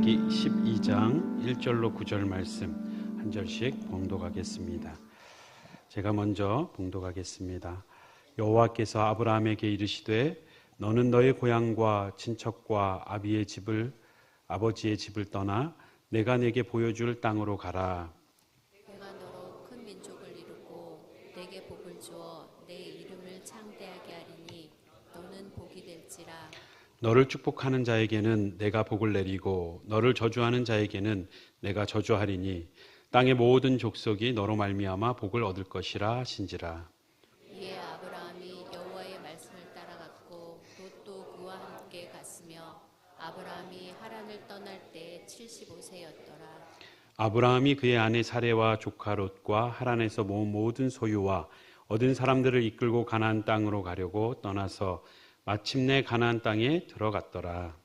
창세기 12장 1절로 9절 말씀 한 절씩 봉독하겠습니다. 제가 먼저 봉독하겠습니다. 여호와께서 아브라함에게 이르시되 너는 너의 고향과 친척과 아버지의 집을 떠나 내가 내게 보여줄 땅으로 가라. 내가 너로 큰 민족을 이루고 내게 복을 주어 내 이름을 창대하게 하리니 너는 복이 될지라. 너를 축복하는 자에게는 내가 복을 내리고 너를 저주하는 자에게는 내가 저주하리니 땅의 모든 족속이 너로 말미암아 복을 얻을 것이라 하신지라. 이에 아브라함이 여호와의 말씀을 따라갔고 롯도 그와 함께 갔으며 아브라함이 하란을 떠날 때 75세였더라. 아브라함이 그의 아내 사레와 조카 롯과 하란에서 모은 모든 소유와 얻은 사람들을 이끌고 가나안 땅으로 가려고 떠나서 마침내 가나안 땅에 들어갔더라.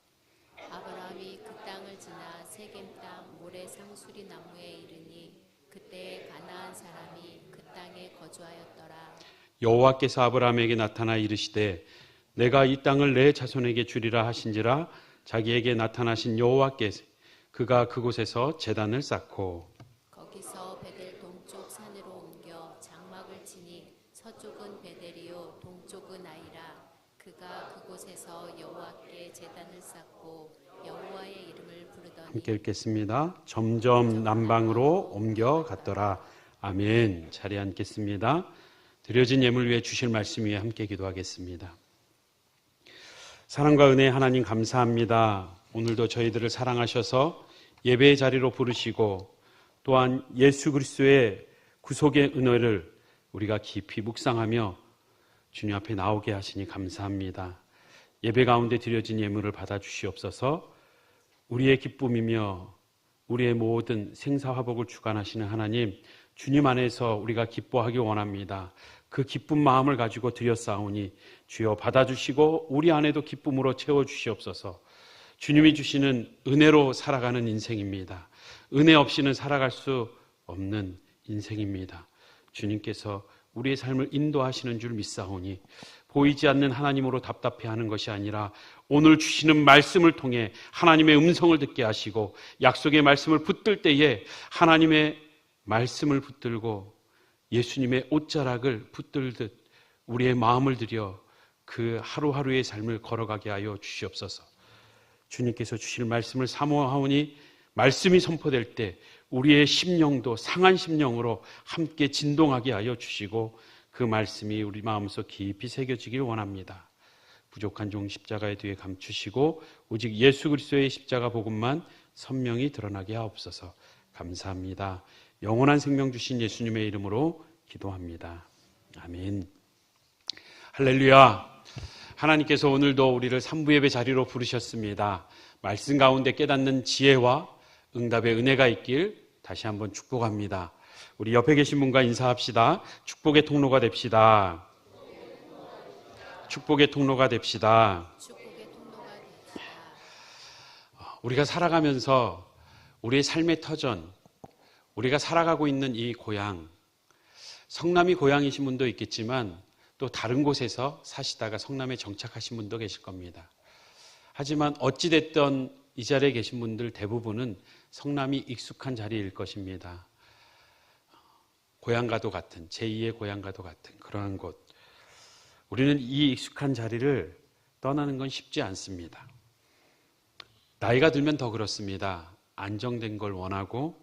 아브라함이 그 땅을 지나 세겜 땅 모래 상수리 나무에 이르니 그때 가나안 사람이 그 땅에 거주하였더라. 여호와께서 아브라함에게 나타나 이르시되 내가 이 땅을 내 자손에게 주리라 하신지라. 자기에게 나타나신 여호와께 그가 그곳에서 제단을 쌓고 거기서 베델 동쪽 산으로 옮겨 장막을 치니 서쪽은 베델이요 동쪽은 아이라. 그가 그곳에서 여호와께 제단을 쌓고 여호와의 이름을 부르더니 함께 읽겠습니다. 점점 남방으로 옮겨갔더라. 아멘. 자리에 앉겠습니다. 드려진 예물 위에 주실 말씀 위에 함께 기도하겠습니다. 사랑과 은혜의 하나님 감사합니다. 오늘도 저희들을 사랑하셔서 예배의 자리로 부르시고 또한 예수 그리스도의 구속의 은혜를 우리가 깊이 묵상하며 주님 앞에 나오게 하시니 감사합니다. 예배 가운데 드려진 예물을 받아주시옵소서. 우리의 기쁨이며 우리의 모든 생사화복을 주관하시는 하나님, 주님 안에서 우리가 기뻐하기 원합니다. 그 기쁜 마음을 가지고 드렸사오니 주여 받아주시고 우리 안에도 기쁨으로 채워주시옵소서. 주님이 주시는 은혜로 살아가는 인생입니다. 은혜 없이는 살아갈 수 없는 인생입니다. 주님께서 우리의 삶을 인도하시는 줄 믿사오니 보이지 않는 하나님으로 답답해하는 것이 아니라 오늘 주시는 말씀을 통해 하나님의 음성을 듣게 하시고 약속의 말씀을 붙들 때에 하나님의 말씀을 붙들고 예수님의 옷자락을 붙들듯 우리의 마음을 들여 그 하루하루의 삶을 걸어가게 하여 주시옵소서. 주님께서 주실 말씀을 사모하오니 말씀이 선포될 때 우리의 심령도 상한 심령으로 함께 진동하게 하여 주시고 그 말씀이 우리 마음속 깊이 새겨지길 원합니다. 부족한 종 십자가의 뒤에 감추시고 오직 예수 그리스도의 십자가 복음만 선명히 드러나게 하옵소서. 감사합니다. 영원한 생명 주신 예수님의 이름으로 기도합니다. 아멘. 할렐루야. 하나님께서 오늘도 우리를 삼부예배 자리로 부르셨습니다. 말씀 가운데 깨닫는 지혜와 응답의 은혜가 있길 다시 한번 축복합니다. 우리 옆에 계신 분과 인사합시다. 축복의 통로가 됩시다. 축복의 통로가 됩시다. 우리가 살아가면서 우리의 삶의 터전, 우리가 살아가고 있는 이 고향, 성남이 고향이신 분도 있겠지만 또 다른 곳에서 사시다가 성남에 정착하신 분도 계실 겁니다. 하지만 어찌됐든 이 자리에 계신 분들 대부분은 성남이 익숙한 자리일 것입니다. 고향과도 같은, 제2의 고향과도 같은 그러한 곳. 우리는 이 익숙한 자리를 떠나는 건 쉽지 않습니다. 나이가 들면 더 그렇습니다. 안정된 걸 원하고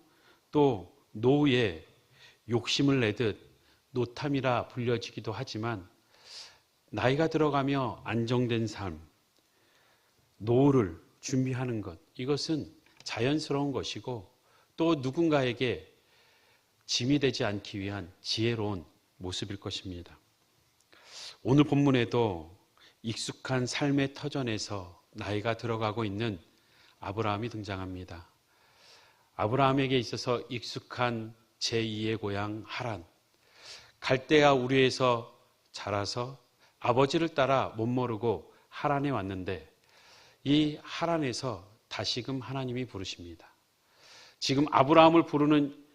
또 노후에 욕심을 내듯 노탐이라 불려지기도 하지만 나이가 들어가며 안정된 삶, 노후를 준비하는 것, 이것은 자연스러운 것이고 또 누군가에게 짐이 되지 않기 위한 지혜로운 모습일 것입니다. 오늘 본문에도 익숙한 삶의 터전에서 나이가 들어가고 있는 아브라함이 등장합니다. 아브라함에게 있어서 익숙한 제2의 고향 하란, 갈대아 우르에서 자라서 아버지를 따라 못 모르고 하란에 왔는데 이 하란에서 다시금 하나님이 부르십니다. 지금 아브라함을 부르는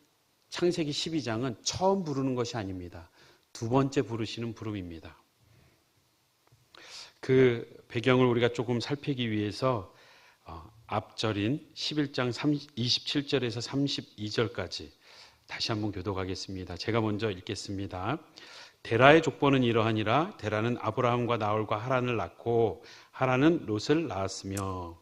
창세기 12장은 처음 부르는 것이 아닙니다. 두 번째 부르시는 부름입니다. 그 배경을 우리가 조금 살피기 위해서 앞절인 11장 27절에서 32절까지 다시 한번 교독하겠습니다. 제가 먼저 읽겠습니다. 데라의 족보는 이러하니라. 데라는 아브라함과 나홀과 하란을 낳고 하란은 롯을 낳았으며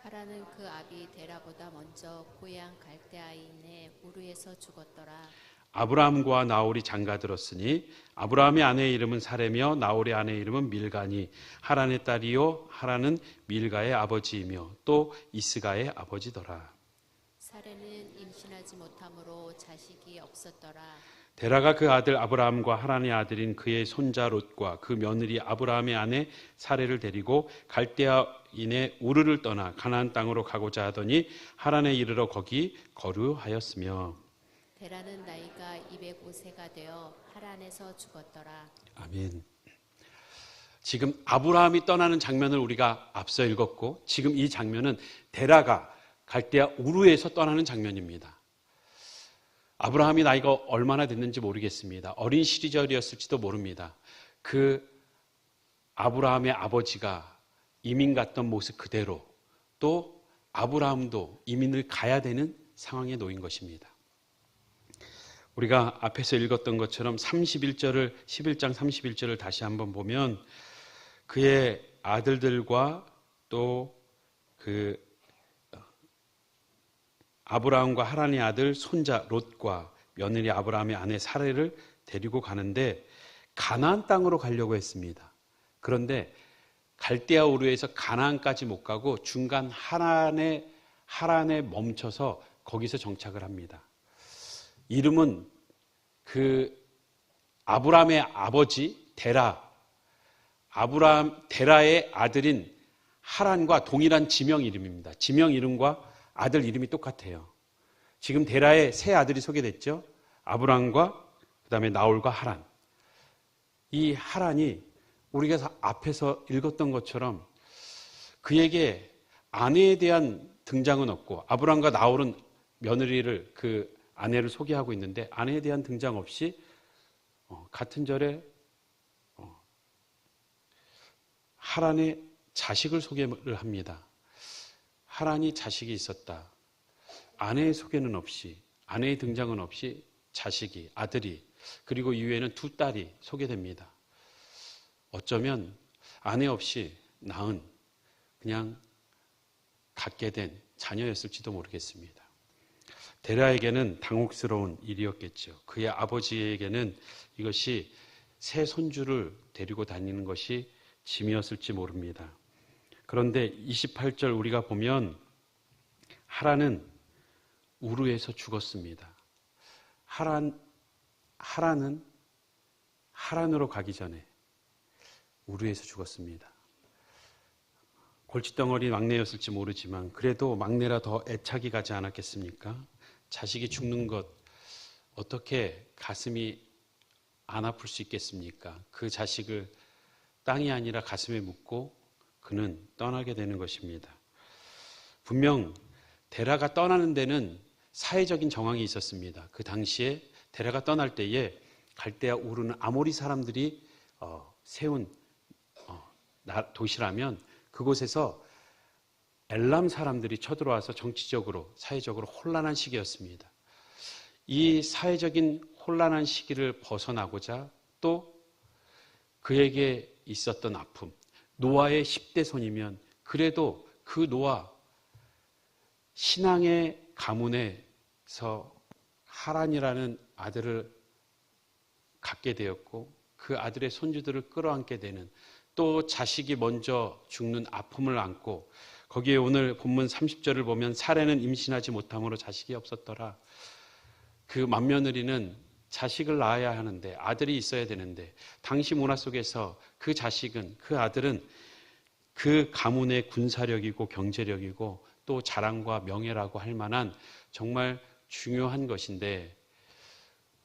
하란은 그 아비 데라보다 먼저 고향 갈대아인의 우르에서 죽었더라. 아브라함과 나홀이 장가들었으니 아브라함의 아내의 이름은 사레며 나홀의 아내의 이름은 밀가니 하란의 딸이요 하란은 밀가의 아버지이며 또 이스가의 아버지더라. 사레는 임신하지 못함으로 자식이 없었더라. 데라가 그 아들 아브라함과 하란의 아들인 그의 손자 롯과 그 며느리 아브라함의 아내 사레를 데리고 갈대아인의 우르를 떠나 가나안 땅으로 가고자 하더니 하란에 이르러 거기 거류하였으며 데라는 나이가 205세가 되어 하란에서 죽었더라. 아멘. 지금 아브라함이 떠나는 장면을 우리가 앞서 읽었고 지금 이 장면은 데라가 갈대아 우르에서 떠나는 장면입니다. 아브라함이 나이가 얼마나 됐는지 모르겠습니다. 어린 시절이었을지도 모릅니다. 그 아브라함의 아버지가 이민 갔던 모습 그대로 또 아브라함도 이민을 가야 되는 상황에 놓인 것입니다. 우리가 앞에서 읽었던 것처럼 11장 31절을 다시 한번 보면 그의 아들들과 또 그 아브라함과 하란의 아들 손자 롯과 며느리 아브라함의 아내 사레를 데리고 가는데 가나안 땅으로 가려고 했습니다. 그런데 갈대아 우르에서 가나안까지 못 가고 중간 하란에 멈춰서 거기서 정착을 합니다. 이름은 그 아브라함의 아버지 데라의 아들인 하란과 동일한 지명 이름입니다. 지명 이름과 아들 이름이 똑같아요. 지금 데라의 세 아들이 소개됐죠. 아브라함과 그다음에 나홀과 하란. 이 하란이 우리가 앞에서 읽었던 것처럼 그에게 아내에 대한 등장은 없고 아브라함과 나홀은 며느리를 그 아내를 소개하고 있는데 아내에 대한 등장 없이 같은 절에 하란의 자식을 소개를 합니다. 하란이 자식이 있었다. 아내의 소개는 없이 아내의 등장은 없이 자식이 아들이 그리고 이후에는 두 딸이 소개됩니다. 어쩌면 아내 없이 낳은 그냥 갖게 된 자녀였을지도 모르겠습니다. 데라에게는 당혹스러운 일이었겠죠. 그의 아버지에게는 이것이 새 손주를 데리고 다니는 것이 짐이었을지 모릅니다. 그런데 28절 우리가 보면 하란은 우르에서 죽었습니다. 하란은 하란으로 가기 전에 우르에서 죽었습니다. 골칫덩어리 막내였을지 모르지만 그래도 막내라 더 애착이 가지 않았겠습니까? 자식이 죽는 것 어떻게 가슴이 안 아플 수 있겠습니까? 그 자식을 땅이 아니라 가슴에 묻고 그는 떠나게 되는 것입니다. 분명 데라가 떠나는 데는 사회적인 정황이 있었습니다. 그 당시에 데라가 떠날 때에 갈대아 우르는 아모리 사람들이 세운 도시라면 그곳에서 엘람 사람들이 쳐들어와서 정치적으로 사회적으로 혼란한 시기였습니다. 이 사회적인 혼란한 시기를 벗어나고자 또 그에게 있었던 아픔 노아의 10대 손이면 그래도 그 노아 신앙의 가문에서 하란이라는 아들을 갖게 되었고 그 아들의 손주들을 끌어안게 되는 또 자식이 먼저 죽는 아픔을 안고 거기에 오늘 본문 30절을 보면 사레는 임신하지 못함으로 자식이 없었더라. 그 맏며느리는 자식을 낳아야 하는데 아들이 있어야 되는데 당시 문화 속에서 그 자식은 그 아들은 그 가문의 군사력이고 경제력이고 또 자랑과 명예라고 할 만한 정말 중요한 것인데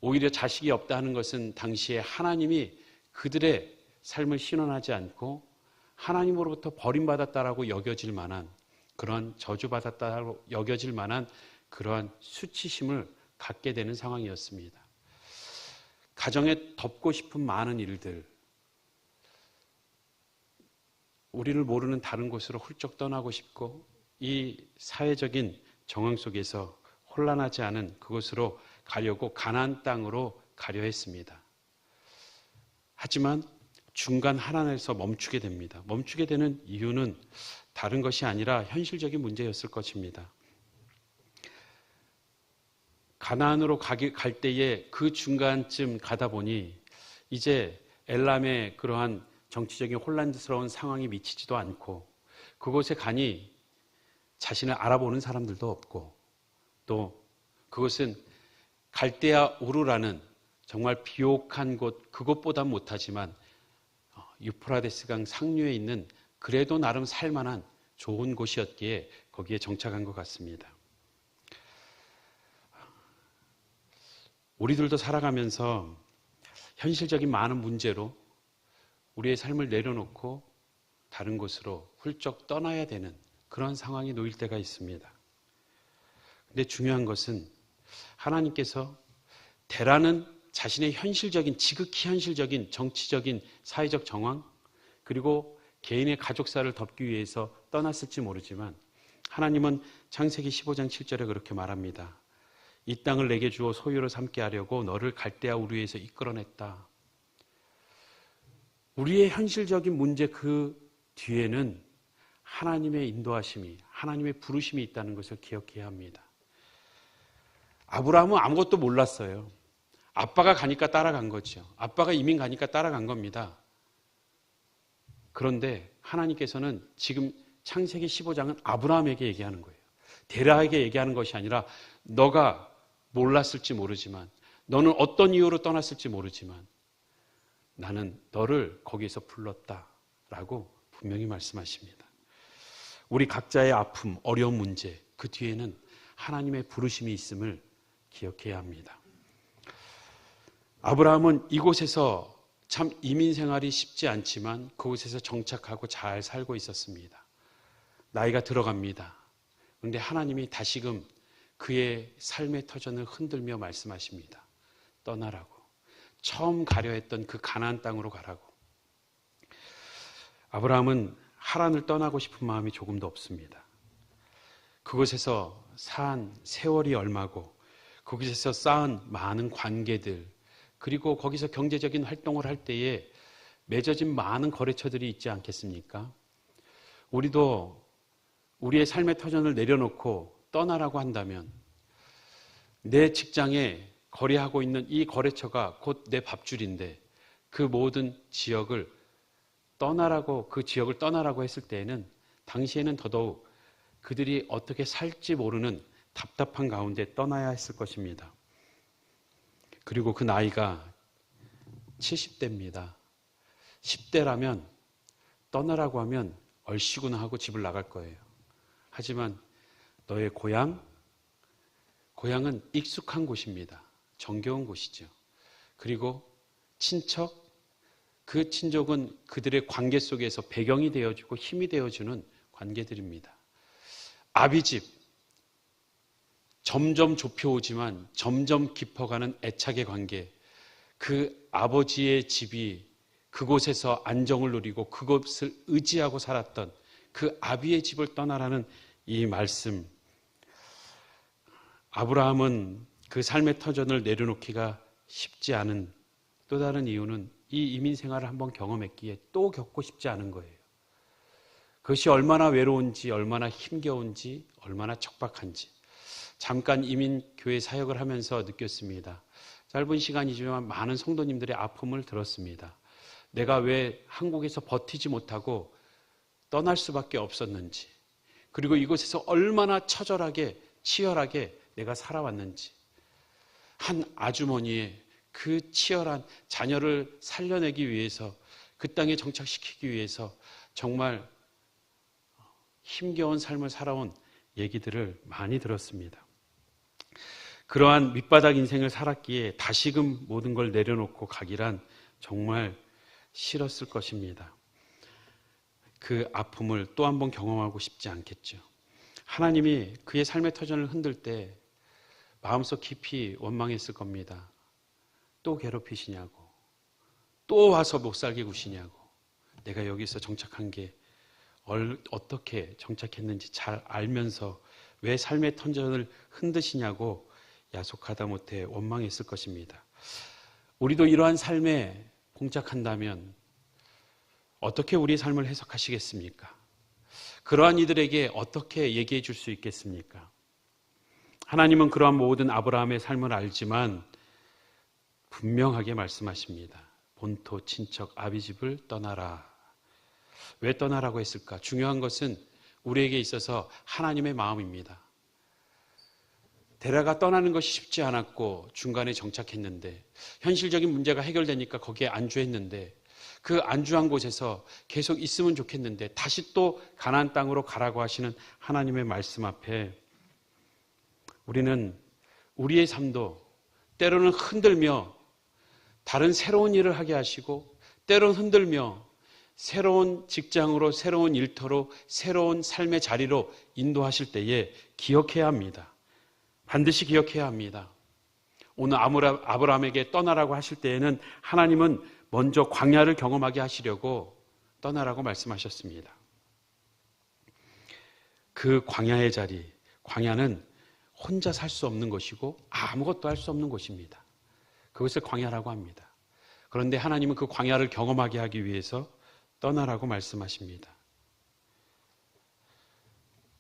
오히려 자식이 없다 하는 것은 당시에 하나님이 그들의 삶을 신원하지 않고 하나님으로부터 버림받았다라고 여겨질 만한 그러한 저주받았다라고 여겨질 만한 그러한 수치심을 갖게 되는 상황이었습니다. 가정에 덮고 싶은 많은 일들 우리를 모르는 다른 곳으로 훌쩍 떠나고 싶고 이 사회적인 정황 속에서 혼란하지 않은 그곳으로 가려고 가나안 땅으로 가려 했습니다. 하지만 중간 하나에서 멈추게 됩니다. 멈추게 되는 이유는 다른 것이 아니라 현실적인 문제였을 것입니다. 가나안으로 갈 때에 그 중간쯤 가다 보니 이제 엘람의 그러한 정치적인 혼란스러운 상황이 미치지도 않고 그곳에 가니 자신을 알아보는 사람들도 없고 또 그것은 갈대아 우르라는 정말 비옥한 곳, 그것보단 못하지만 유프라데스 강 상류에 있는 그래도 나름 살만한 좋은 곳이었기에 거기에 정착한 것 같습니다. 우리들도 살아가면서 현실적인 많은 문제로 우리의 삶을 내려놓고 다른 곳으로 훌쩍 떠나야 되는 그런 상황이 놓일 때가 있습니다. 근데 중요한 것은 하나님께서 대라는 자신의 현실적인, 지극히 현실적인 정치적인 사회적 정황 그리고 개인의 가족사를 덮기 위해서 떠났을지 모르지만 하나님은 창세기 15장 7절에 그렇게 말합니다. 이 땅을 내게 주어 소유로 삼게 하려고 너를 갈대아 우르에서 이끌어냈다. 우리의 현실적인 문제 그 뒤에는 하나님의 인도하심이, 하나님의 부르심이 있다는 것을 기억해야 합니다. 아브라함은 아무것도 몰랐어요. 아빠가 가니까 따라간 거죠. 아빠가 이민 가니까 따라간 겁니다. 그런데 하나님께서는 지금 창세기 15장은 아브라함에게 얘기하는 거예요. 데라에게 얘기하는 것이 아니라 너가 몰랐을지 모르지만 너는 어떤 이유로 떠났을지 모르지만 나는 너를 거기에서 불렀다라고 분명히 말씀하십니다. 우리 각자의 아픔, 어려운 문제 그 뒤에는 하나님의 부르심이 있음을 기억해야 합니다. 아브라함은 이곳에서 참 이민 생활이 쉽지 않지만 그곳에서 정착하고 잘 살고 있었습니다. 나이가 들어갑니다. 그런데 하나님이 다시금 그의 삶의 터전을 흔들며 말씀하십니다. 떠나라고. 처음 가려 했던 그 가나안 땅으로 가라고. 아브라함은 하란을 떠나고 싶은 마음이 조금도 없습니다. 그곳에서 산 세월이 얼마고 거기서 쌓은 많은 관계들 그리고 거기서 경제적인 활동을 할 때에 맺어진 많은 거래처들이 있지 않겠습니까? 우리도 우리의 삶의 터전을 내려놓고 떠나라고 한다면 내 직장에 거래하고 있는 이 거래처가 곧 내 밥줄인데 그 모든 지역을 떠나라고 그 지역을 떠나라고 했을 때에는 당시에는 더더욱 그들이 어떻게 살지 모르는 답답한 가운데 떠나야 했을 것입니다. 그리고 그 나이가 70대입니다. 10대라면 떠나라고 하면 얼씨구나 하고 집을 나갈 거예요. 하지만 너의 고향은 익숙한 곳입니다. 정겨운 곳이죠. 그리고 친척, 그 친족은 그들의 관계 속에서 배경이 되어주고 힘이 되어주는 관계들입니다. 아비집, 점점 좁혀오지만 점점 깊어가는 애착의 관계, 그 아버지의 집이 그곳에서 안정을 누리고 그것을 의지하고 살았던 그 아비의 집을 떠나라는 이 말씀. 아브라함은 그 삶의 터전을 내려놓기가 쉽지 않은 또 다른 이유는 이 이민 생활을 한번 경험했기에 또 겪고 싶지 않은 거예요. 그것이 얼마나 외로운지, 얼마나 힘겨운지, 얼마나 척박한지 잠깐 이민교회 사역을 하면서 느꼈습니다. 짧은 시간이지만 많은 성도님들의 아픔을 들었습니다. 내가 왜 한국에서 버티지 못하고 떠날 수밖에 없었는지, 그리고 이곳에서 얼마나 처절하게 치열하게 내가 살아왔는지, 한 아주머니의 그 치열한 자녀를 살려내기 위해서 그 땅에 정착시키기 위해서 정말 힘겨운 삶을 살아온 얘기들을 많이 들었습니다. 그러한 밑바닥 인생을 살았기에 다시금 모든 걸 내려놓고 가기란 정말 싫었을 것입니다. 그 아픔을 또 한 번 경험하고 싶지 않겠죠. 하나님이 그의 삶의 터전을 흔들 때 마음속 깊이 원망했을 겁니다. 또 괴롭히시냐고, 또 와서 못 살게 구시냐고, 내가 여기서 정착한 게 어떻게 정착했는지 잘 알면서 왜 삶의 터전을 흔드시냐고 야속하다 못해 원망했을 것입니다. 우리도 이러한 삶에 봉착한다면 어떻게 우리의 삶을 해석하시겠습니까? 그러한 이들에게 어떻게 얘기해 줄 수 있겠습니까? 하나님은 그러한 모든 아브라함의 삶을 알지만 분명하게 말씀하십니다. 본토 친척 아비집을 떠나라. 왜 떠나라고 했을까? 중요한 것은 우리에게 있어서 하나님의 마음입니다. 데려가 떠나는 것이 쉽지 않았고 중간에 정착했는데 현실적인 문제가 해결되니까 거기에 안주했는데 그 안주한 곳에서 계속 있으면 좋겠는데 다시 또 가나안 땅으로 가라고 하시는 하나님의 말씀 앞에 우리는 우리의 삶도 때로는 흔들며 다른 새로운 일을 하게 하시고 때로는 흔들며 새로운 직장으로 새로운 일터로 새로운 삶의 자리로 인도하실 때에 기억해야 합니다. 반드시 기억해야 합니다. 오늘 아브라함에게 떠나라고 하실 때에는 하나님은 먼저 광야를 경험하게 하시려고 떠나라고 말씀하셨습니다. 그 광야의 자리, 광야는 혼자 살 수 없는 것이고 아무것도 할 수 없는 곳입니다. 그것을 광야라고 합니다. 그런데 하나님은 그 광야를 경험하게 하기 위해서 떠나라고 말씀하십니다.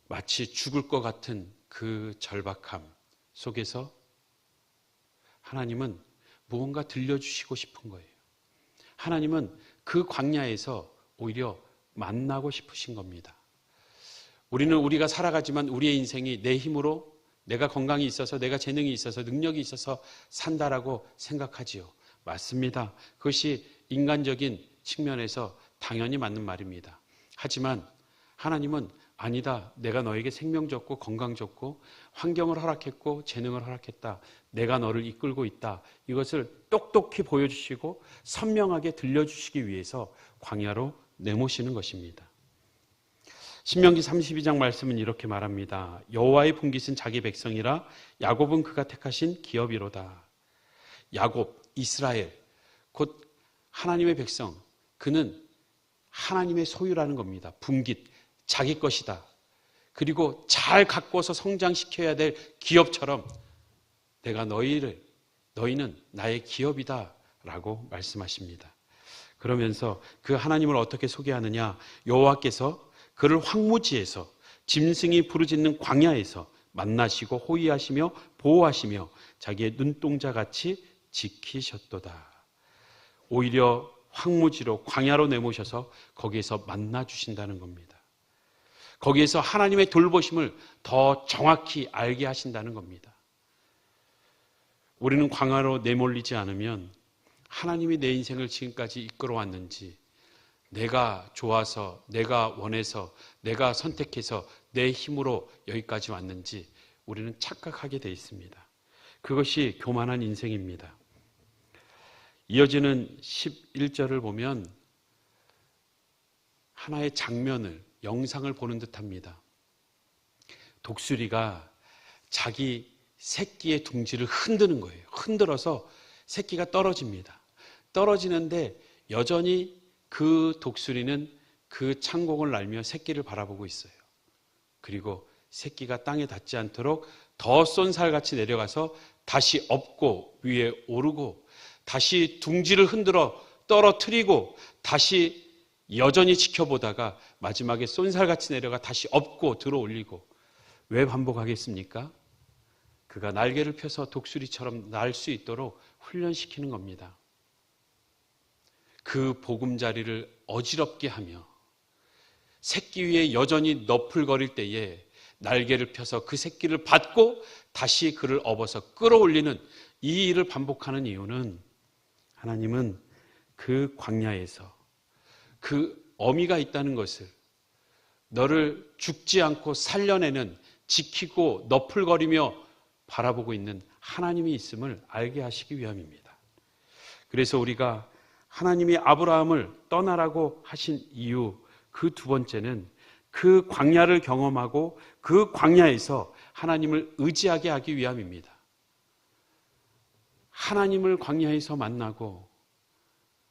마치 죽을 것 같은 그 절박함 속에서 하나님은 무언가 들려주시고 싶은 거예요. 하나님은 그 광야에서 오히려 만나고 싶으신 겁니다. 우리는 우리가 살아가지만 우리의 인생이 내 힘으로 내가 건강이 있어서 내가 재능이 있어서 능력이 있어서 산다라고 생각하지요. 맞습니다. 그것이 인간적인 측면에서 당연히 맞는 말입니다. 하지만 하나님은 아니다. 내가 너에게 생명 줬고 건강 줬고 환경을 허락했고 재능을 허락했다. 내가 너를 이끌고 있다. 이것을 똑똑히 보여주시고 선명하게 들려주시기 위해서 광야로 내모시는 것입니다. 신명기 32장 말씀은 이렇게 말합니다. 여호와의 분깃은 자기 백성이라 야곱은 그가 택하신 기업이로다. 야곱, 이스라엘, 곧 하나님의 백성, 그는 하나님의 소유라는 겁니다. 분깃, 자기 것이다. 그리고 잘 가꿔서 성장시켜야 될 기업처럼 내가 너희는 나의 기업이다 라고 말씀하십니다. 그러면서 그 하나님을 어떻게 소개하느냐? 여호와께서 그를 황무지에서 짐승이 부르짖는 광야에서 만나시고 호위하시며 보호하시며 자기의 눈동자같이 지키셨도다. 오히려 황무지로 광야로 내모셔서 거기에서 만나주신다는 겁니다. 거기에서 하나님의 돌보심을 더 정확히 알게 하신다는 겁니다. 우리는 광야로 내몰리지 않으면 하나님이 내 인생을 지금까지 이끌어왔는지 내가 좋아서, 내가 원해서, 내가 선택해서 내 힘으로 여기까지 왔는지 우리는 착각하게 돼 있습니다. 그것이 교만한 인생입니다. 이어지는 11절을 보면 하나의 장면을, 영상을 보는 듯합니다. 독수리가 자기 새끼의 둥지를 흔드는 거예요. 흔들어서 새끼가 떨어집니다. 떨어지는데 여전히 그 독수리는 그 창공을 날며 새끼를 바라보고 있어요. 그리고 새끼가 땅에 닿지 않도록 더 쏜살같이 내려가서 다시 업고 위에 오르고 다시 둥지를 흔들어 떨어뜨리고 다시 여전히 지켜보다가 마지막에 쏜살같이 내려가 다시 업고 들어 올리고. 왜 반복하겠습니까? 그가 날개를 펴서 독수리처럼 날 수 있도록 훈련시키는 겁니다. 그 보금자리를 어지럽게 하며 새끼 위에 여전히 너풀거릴 때에 날개를 펴서 그 새끼를 받고 다시 그를 업어서 끌어올리는 이 일을 반복하는 이유는 하나님은 그 광야에서 그 어미가 있다는 것을, 너를 죽지 않고 살려내는, 지키고 너풀거리며 바라보고 있는 하나님이 있음을 알게 하시기 위함입니다. 그래서 우리가 하나님이 아브라함을 떠나라고 하신 이유, 그 두 번째는 그 광야를 경험하고 그 광야에서 하나님을 의지하게 하기 위함입니다. 하나님을 광야에서 만나고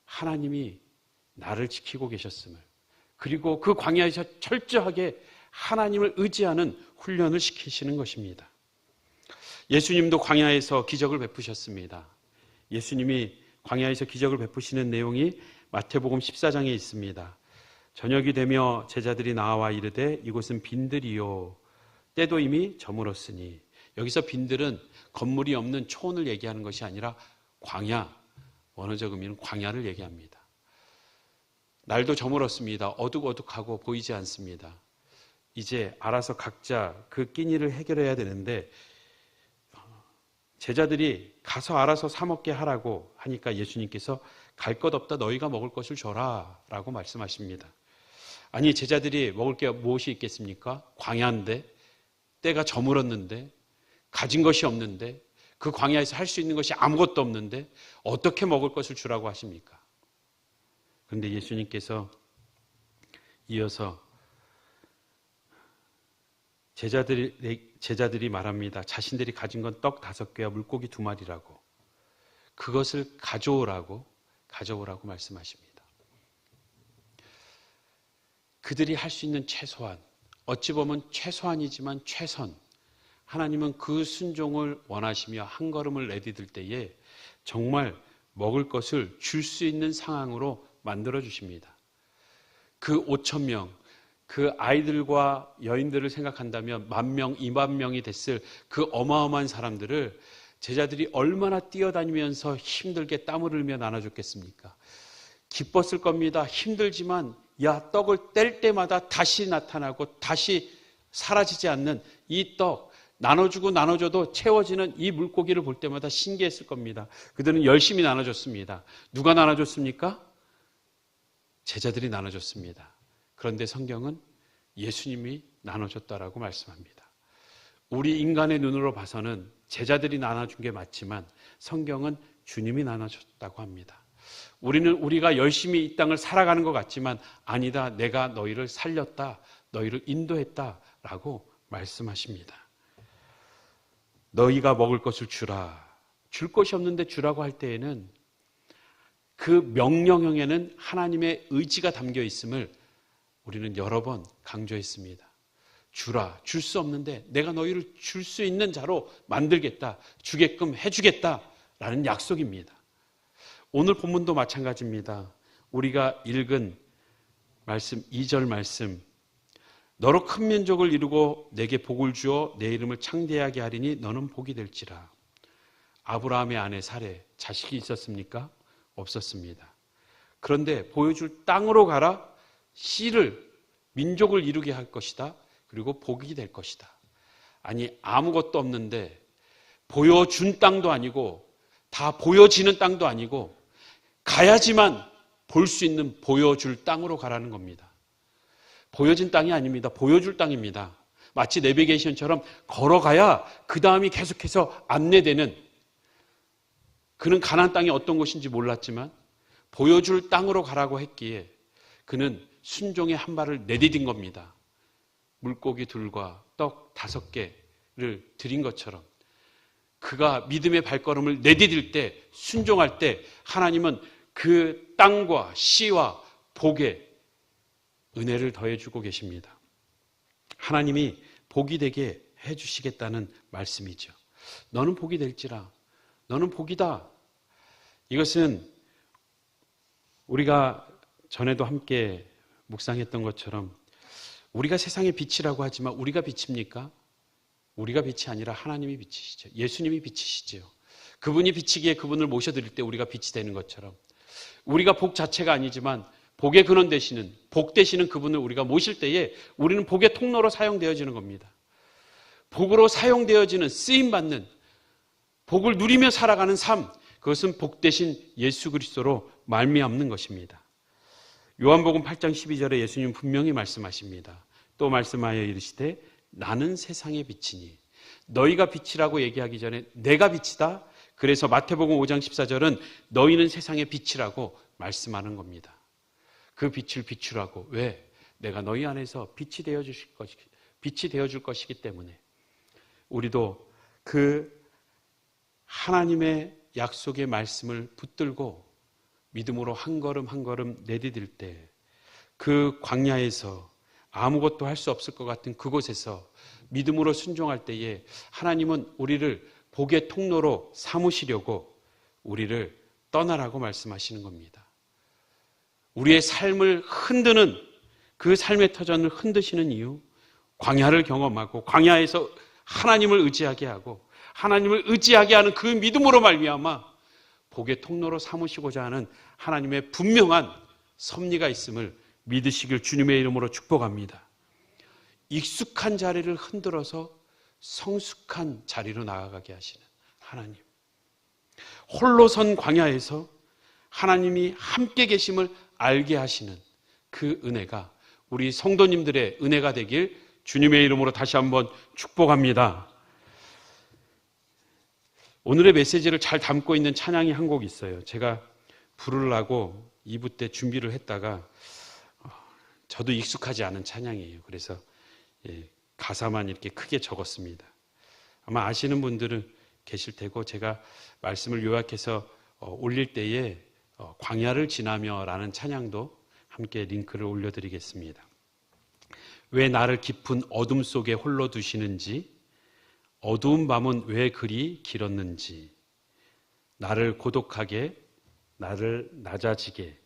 하나님이 나를 지키고 계셨음을, 그리고 그 광야에서 철저하게 하나님을 의지하는 훈련을 시키시는 것입니다. 예수님도 광야에서 기적을 베푸셨습니다. 예수님이 광야에서 기적을 베푸시는 내용이 마태복음 14장에 있습니다. 저녁이 되며 제자들이 나와 이르되 이곳은 빈들이요 때도 이미 저물었으니, 여기서 빈들은 건물이 없는 초원을 얘기하는 것이 아니라 광야, 원어적 의미는 광야를 얘기합니다. 날도 저물었습니다. 어둑어둑하고 보이지 않습니다. 이제 알아서 각자 그 끼니를 해결해야 되는데 제자들이 가서 알아서 사 먹게 하라고 하니까 예수님께서 갈 것 없다 너희가 먹을 것을 줘라 라고 말씀하십니다. 아니, 제자들이 먹을 게 무엇이 있겠습니까? 광야인데, 때가 저물었는데, 가진 것이 없는데, 그 광야에서 할 수 있는 것이 아무것도 없는데 어떻게 먹을 것을 주라고 하십니까? 그런데 예수님께서 이어서 제자들이 말합니다. 자신들이 가진 건 떡 5개와 물고기 2마리라고. 그것을 가져오라고 말씀하십니다. 그들이 할 수 있는 최소한, 어찌 보면 최소한이지만 최선, 하나님은 그 순종을 원하시며 한 걸음을 내디딜 때에 정말 먹을 것을 줄 수 있는 상황으로 만들어 주십니다. 그 5,000명, 그 아이들과 여인들을 생각한다면 10,000명, 20,000명이 됐을 그 어마어마한 사람들을 제자들이 얼마나 뛰어다니면서 힘들게 땀을 흘리며 나눠줬겠습니까? 기뻤을 겁니다. 힘들지만 떡을 뗄 때마다 다시 나타나고 다시 사라지지 않는 이 떡, 나눠주고 나눠줘도 채워지는 이 물고기를 볼 때마다 신기했을 겁니다. 그들은 열심히 나눠줬습니다. 누가 나눠줬습니까? 제자들이 나눠줬습니다. 그런데 성경은 예수님이 나눠줬다라고 말씀합니다. 우리 인간의 눈으로 봐서는 제자들이 나눠준 게 맞지만 성경은 주님이 나눠줬다고 합니다. 우리는 우리가 열심히 이 땅을 살아가는 것 같지만 아니다, 내가 너희를 살렸다, 너희를 인도했다라고 말씀하십니다. 너희가 먹을 것을 주라. 줄 것이 없는데 주라고 할 때에는 그 명령형에는 하나님의 의지가 담겨 있음을 우리는 여러 번 강조했습니다. 주라. 줄 수 없는데 내가 너희를 줄 수 있는 자로 만들겠다. 주게끔 해주겠다라는 약속입니다. 오늘 본문도 마찬가지입니다. 우리가 읽은 말씀, 2절 말씀, 너로 큰 민족을 이루고 내게 복을 주어 내 이름을 창대하게 하리니 너는 복이 될지라. 아브라함의 아내 사레, 자식이 있었습니까? 없었습니다. 그런데 보여줄 땅으로 가라. 씨를, 민족을 이루게 할 것이다. 그리고 복이 될 것이다. 아니, 아무것도 없는데 보여준 땅도 아니고 다 보여지는 땅도 아니고 가야지만 볼 수 있는 보여줄 땅으로 가라는 겁니다. 보여진 땅이 아닙니다. 보여줄 땅입니다. 마치 내비게이션처럼 걸어가야 그 다음이 계속해서 안내되는, 그는 가나안 땅이 어떤 곳인지 몰랐지만 보여줄 땅으로 가라고 했기에 그는 순종의 한 발을 내디딘 겁니다. 물고기 2과 떡 5개를 드린 것처럼 그가 믿음의 발걸음을 내디딜 때, 순종할 때 하나님은 그 땅과 씨와 복에 은혜를 더해주고 계십니다. 하나님이 복이 되게 해주시겠다는 말씀이죠. 너는 복이 될지라. 너는 복이다. 이것은 우리가 전에도 함께 묵상했던 것처럼 우리가 세상의 빛이라고 하지만 우리가 빛입니까? 우리가 빛이 아니라 하나님이 빛이시죠. 예수님이 빛이시죠. 그분이 빛이기에 그분을 모셔드릴 때 우리가 빛이 되는 것처럼 우리가 복 자체가 아니지만 복의 근원 되시는, 복 되시는 그분을 우리가 모실 때에 우리는 복의 통로로 사용되어지는 겁니다. 복으로 사용되어지는, 쓰임받는, 복을 누리며 살아가는 삶, 그것은 복 되신 예수 그리스도로 말미암는 것입니다. 요한복음 8장 12절에 예수님 분명히 말씀하십니다. 또 말씀하여 이르시되 나는 세상의 빛이니. 너희가 빛이라고 얘기하기 전에 내가 빛이다. 그래서 마태복음 5장 14절은 너희는 세상의 빛이라고 말씀하는 겁니다. 그 빛을 비추라고. 왜? 내가 너희 안에서 빛이 되어줄 것이기 때문에. 우리도 그 하나님의 약속의 말씀을 붙들고 믿음으로 한 걸음 한 걸음 내디딜 때 그 광야에서 아무것도 할 수 없을 것 같은 그곳에서 믿음으로 순종할 때에 하나님은 우리를 복의 통로로 삼으시려고 우리를 떠나라고 말씀하시는 겁니다. 우리의 삶을 흔드는 그 삶의 터전을 흔드시는 이유, 광야를 경험하고 광야에서 하나님을 의지하게 하고 하나님을 의지하게 하는 그 믿음으로 말미암아 복의 통로로 삼으시고자 하는 하나님의 분명한 섭리가 있음을 믿으시길 주님의 이름으로 축복합니다. 익숙한 자리를 흔들어서 성숙한 자리로 나아가게 하시는 하나님. 홀로 선 광야에서 하나님이 함께 계심을 알게 하시는 그 은혜가 우리 성도님들의 은혜가 되길 주님의 이름으로 다시 한번 축복합니다. 오늘의 메시지를 잘 담고 있는 찬양이 한 곡 있어요. 제가 부르려고 2부 때 준비를 했다가 저도 익숙하지 않은 찬양이에요. 그래서 가사만 이렇게 크게 적었습니다. 아마 아시는 분들은 계실 테고 제가 말씀을 요약해서 올릴 때에 광야를 지나며 라는 찬양도 함께 링크를 올려드리겠습니다. 왜 나를 깊은 어둠 속에 홀로 두시는지, 어두운 밤은 왜 그리 길었는지, 나를 고독하게, 나를 낮아지게,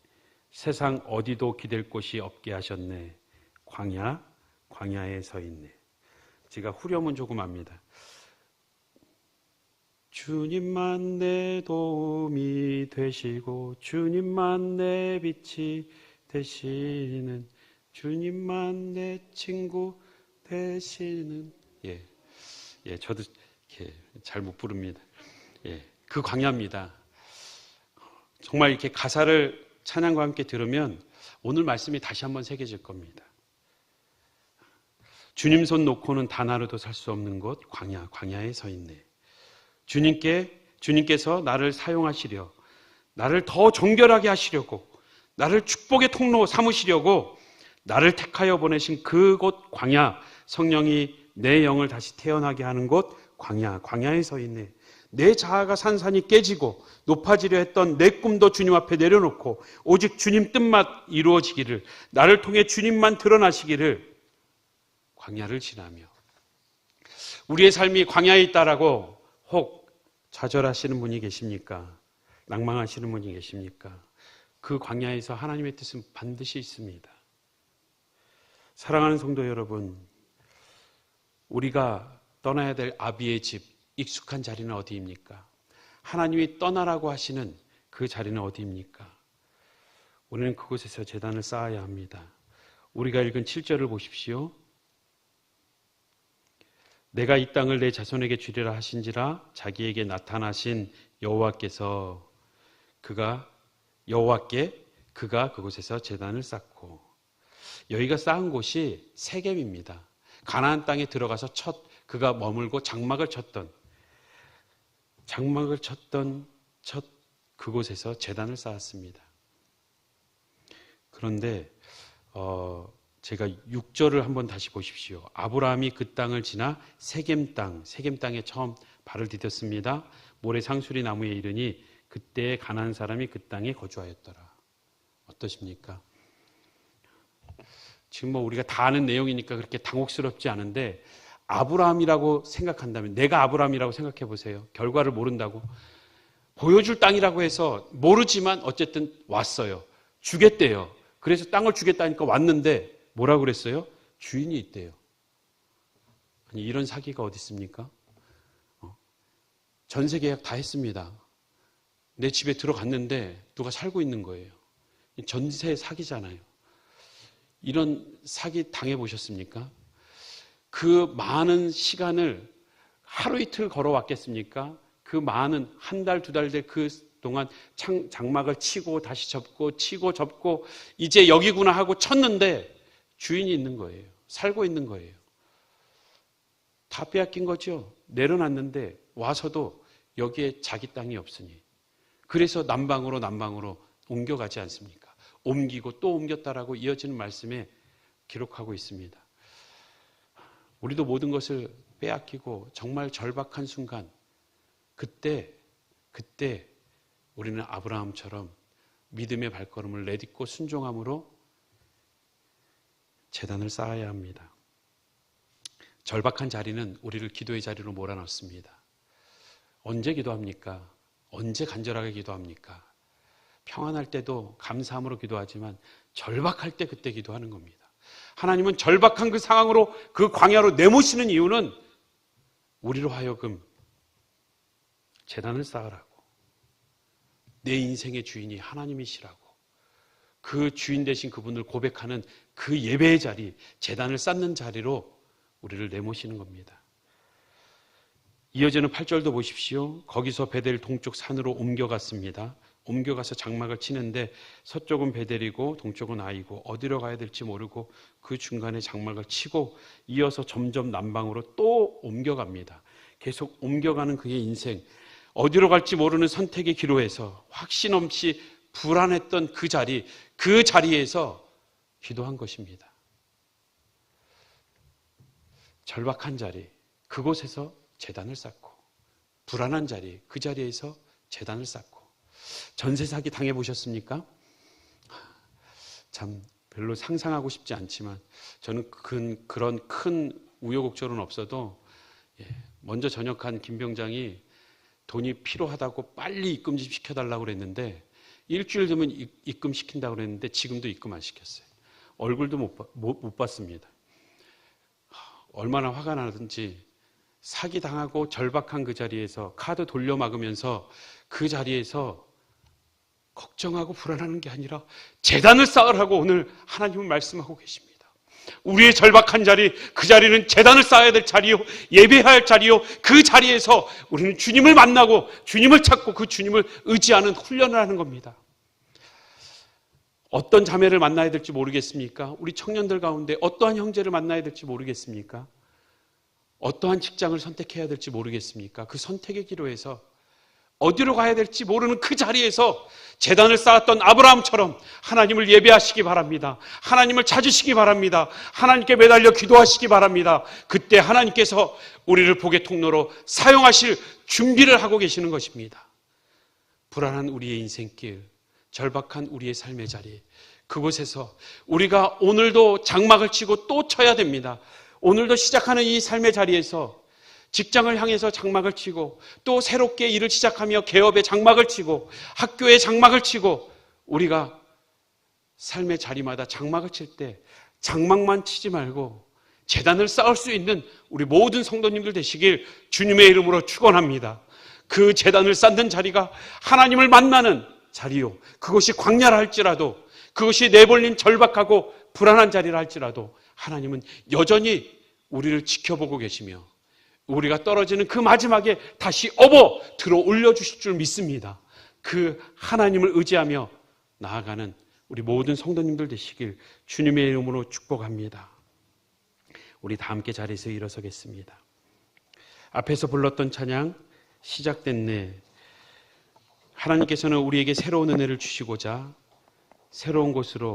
세상 어디도 기댈 곳이 없게 하셨네. 광야에 서 있네. 제가 후렴은 조금 압니다. 주님만 내 도움이 되시고 주님만 내 빛이 되시는, 주님만 내 친구 되시는. 저도 이렇게 잘 못 부릅니다. 그 광야입니다. 정말 이렇게 가사를 찬양과 함께 들으면 오늘 말씀이 다시 한번 새겨질 겁니다. 주님 손 놓고는 단 하루도 살 수 없는 곳, 광야에 서 있네. 주님께서 나를 사용하시려, 나를 더 정결하게 하시려고, 나를 축복의 통로 삼으시려고 나를 택하여 보내신 그곳 광야, 성령이 내 영을 다시 태어나게 하는 곳 광야에 서 있네. 내 자아가 산산이 깨지고 높아지려 했던 내 꿈도 주님 앞에 내려놓고 오직 주님 뜻만 이루어지기를, 나를 통해 주님만 드러나시기를 광야를 지나며. 우리의 삶이 광야에 있다라고 혹 좌절하시는 분이 계십니까? 낭망하시는 분이 계십니까? 그 광야에서 하나님의 뜻은 반드시 있습니다. 사랑하는 성도 여러분, 우리가 떠나야 될 아비의 집, 익숙한 자리는 어디입니까? 하나님이 떠나라고 하시는 그 자리는 어디입니까? 우리는 그곳에서 제단을 쌓아야 합니다. 우리가 읽은 7절을 보십시오. 내가 이 땅을 내 자손에게 주리라 하신지라, 자기에게 나타나신 여호와께서 그가 그곳에서 제단을 쌓고. 여기가 쌓은 곳이 세겜입니다. 가나안 땅에 들어가서 그가 머물고 장막을 쳤던 그곳에서 제단을 쌓았습니다. 그런데 제가 6절을 한번 다시 보십시오. 아브라함이 그 땅을 지나 세겜 땅에 처음 발을 디뎠습니다. 모래 상수리 나무에 이르니 그때 가나안 사람이 그 땅에 거주하였더라. 어떠십니까? 지금 우리가 다 아는 내용이니까 그렇게 당혹스럽지 않은데, 아브라함이라고 생각한다면, 내가 아브라함이라고 생각해 보세요. 결과를 모른다고 보여줄 땅이라고 해서 모르지만 어쨌든 왔어요. 주겠대요. 그래서 땅을 주겠다니까 왔는데 뭐라고 그랬어요? 주인이 있대요. 아니, 이런 사기가 어디 있습니까? 전세 계약 다 했습니다. 내 집에 들어갔는데 누가 살고 있는 거예요. 전세 사기잖아요. 이런 사기 당해보셨습니까? 그 많은 시간을 하루 이틀 걸어왔겠습니까? 그 많은 한 달, 두 달 될 그 동안 장막을 치고 다시 접고 치고 접고 이제 여기구나 하고 쳤는데 주인이 있는 거예요. 살고 있는 거예요. 다 빼앗긴 거죠. 내려놨는데 와서도 여기에 자기 땅이 없으니. 그래서 남방으로 옮겨가지 않습니까? 옮기고 또 옮겼다라고 이어지는 말씀에 기록하고 있습니다. 우리도 모든 것을 빼앗기고 정말 절박한 순간, 그때 우리는 아브라함처럼 믿음의 발걸음을 내딛고 순종함으로 제단을 쌓아야 합니다. 절박한 자리는 우리를 기도의 자리로 몰아넣습니다. 언제 기도합니까? 언제 간절하게 기도합니까? 평안할 때도 감사함으로 기도하지만 절박할 때 그때 기도하는 겁니다. 하나님은 절박한 그 상황으로 그 광야로 내모시는 이유는 우리로 하여금 제단을 쌓으라고, 내 인생의 주인이 하나님이시라고, 그 주인 되신 그분을 고백하는 그 예배의 자리, 제단을 쌓는 자리로 우리를 내모시는 겁니다. 이어지는 8절도 보십시오. 거기서 베델 동쪽 산으로 옮겨갔습니다. 옮겨가서 장막을 치는데 서쪽은 베델이고 동쪽은 아이고 어디로 가야 될지 모르고 그 중간에 장막을 치고 이어서 점점 남방으로 또 옮겨갑니다. 계속 옮겨가는 그의 인생, 어디로 갈지 모르는 선택의 기로에서 확신 없이 불안했던 그 자리에서 기도한 것입니다. 절박한 자리, 그곳에서 제단을 쌓고, 불안한 자리, 그 자리에서 제단을 쌓고. 전세 사기 당해보셨습니까? 참 별로 상상하고 싶지 않지만 저는 그런 큰 우여곡절은 없어도 먼저 전역한 김 병장이 돈이 필요하다고 빨리 입금 좀 시켜달라고 그랬는데 일주일 되면 입금시킨다고 그랬는데 지금도 입금 안 시켰어요. 얼굴도 못 봤습니다. 얼마나 화가 나든지 사기당하고 절박한 그 자리에서 카드 돌려막으면서 그 자리에서 걱정하고 불안하는 게 아니라 제단을 쌓으라고 오늘 하나님은 말씀하고 계십니다. 우리의 절박한 자리, 그 자리는 제단을 쌓아야 될 자리요, 예배해야 할 자리요, 그 자리에서 우리는 주님을 만나고 주님을 찾고 그 주님을 의지하는 훈련을 하는 겁니다. 어떤 자매를 만나야 될지 모르겠습니까? 우리 청년들 가운데 어떠한 형제를 만나야 될지 모르겠습니까? 어떠한 직장을 선택해야 될지 모르겠습니까? 그 선택의 기로에서 어디로 가야 될지 모르는 그 자리에서 제단을 쌓았던 아브라함처럼 하나님을 예배하시기 바랍니다. 하나님을 찾으시기 바랍니다. 하나님께 매달려 기도하시기 바랍니다. 그때 하나님께서 우리를 복의 통로로 사용하실 준비를 하고 계시는 것입니다. 불안한 우리의 인생길, 절박한 우리의 삶의 자리, 그곳에서 우리가 오늘도 장막을 치고 또 쳐야 됩니다. 오늘도 시작하는 이 삶의 자리에서 직장을 향해서 장막을 치고 또 새롭게 일을 시작하며 개업의 장막을 치고 학교의 장막을 치고 우리가 삶의 자리마다 장막을 칠 때 장막만 치지 말고 제단을 쌓을 수 있는 우리 모든 성도님들 되시길 주님의 이름으로 축원합니다. 그 제단을 쌓는 자리가 하나님을 만나는 자리요, 그것이 광야라 할지라도, 그것이 내몰린 절박하고 불안한 자리라 할지라도 하나님은 여전히 우리를 지켜보고 계시며 우리가 떨어지는 그 마지막에 다시 업어 들어 올려주실 줄 믿습니다. 그 하나님을 의지하며 나아가는 우리 모든 성도님들 되시길 주님의 이름으로 축복합니다. 우리 다 함께 자리에서 일어서겠습니다. 앞에서 불렀던 찬양 시작됐네. 하나님께서는 우리에게 새로운 은혜를 주시고자 새로운 곳으로